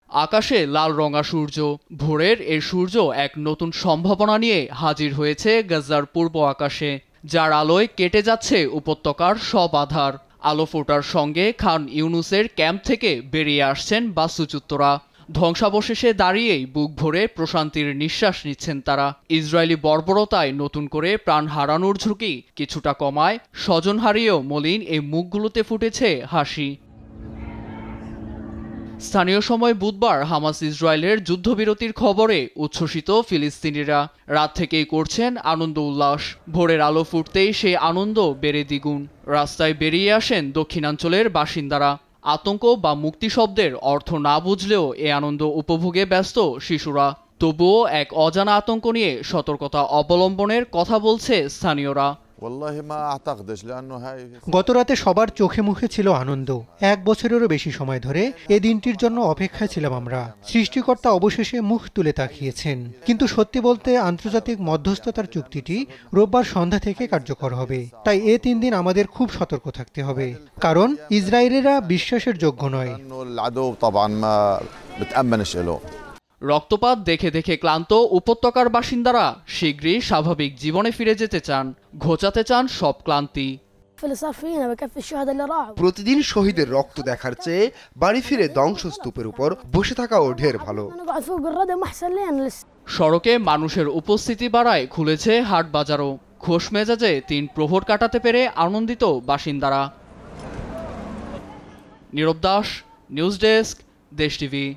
আকাশে লাল রঙা সূর্য। ভোরের এই সূর্য এক নতুন সম্ভাবনা নিয়ে হাজির হয়েছে গাজার পূর্ব আকাশে, যার আলোয় কেটে যাচ্ছে উপত্যকার সব আঁধার। আলো ফোটার সঙ্গে খান ইউনুসের ক্যাম্প থেকে বেরিয়ে আসছেন বাস্তুচ্যুতরা। ধ্বংসাবশেষে দাঁড়িয়েই বুক ভরে প্রশান্তির নিঃশ্বাস নিচ্ছেন তারা। ইসরায়েলি বর্বরতায় নতুন করে প্রাণ হারানোর ঝুঁকি কিছুটা কমায় স্বজন হারিয়েও মলিন এই মুখগুলোতে ফুটেছে হাসি। স্থানীয় সময় বুধবার হামাস ইসরায়েলের যুদ্ধবিরতির খবরে উচ্ছ্বসিত ফিলিস্তিনিরা রাত থেকেই করছেন আনন্দ উল্লাস। ভোরের আলো ফুটতেই সেই আনন্দ বেড়ে দ্বিগুণ। রাস্তায় বেরিয়ে আসেন দক্ষিণাঞ্চলের বাসিন্দারা। আতঙ্ক বা মুক্তি শব্দের অর্থ না বুঝলেও এ আনন্দ উপভোগে ব্যস্ত শিশুরা। তবুও এক অজানা আতঙ্ক নিয়ে সতর্কতা অবলম্বনের কথা বলছে স্থানীয়রা। গতরাতে সবার চোখে মুখে ছিল আনন্দ। 1 বছরেরও বেশি সময় ধরে এ দিনটির জন্য অপেক্ষায় ছিলাম আমরা। সৃষ্টিকর্তা অবশেষে মুখ তুলে তাকিয়েছেন। কিন্তু সত্যি বলতে আন্তর্জাতিক মধ্যস্থতার চুক্তিটি রোববার সন্ধ্যা থেকে কার্যকর হবে। তাই এ 3 দিন আমাদের খুব সতর্ক থাকতে হবে, কারণ ইসরায়েলিরা বিশ্বাসের যোগ্য নয়। রক্তপাত দেখে দেখে ক্লান্ত উপত্যকার বাসিন্দারা শীঘ্রই স্বাভাবিক জীবনে ফিরে যেতে চান, ঘোচাতে চান সব ক্লান্তি। প্রতিদিন শহীদের রক্ত দেখার চেয়ে বাড়ি ফিরে ধ্বংসস্তূপের উপর বসে থাকাও ঢের ভালো। সড়কে মানুষের উপস্থিতি বাড়ায় খুলেছে হাট বাজারও। খোশ মেজাজে 3 প্রহর কাটাতে পেরে আনন্দিত বাসিন্দারা। নীরব দাস, নিউজ ডেস্ক, দেশ টিভি।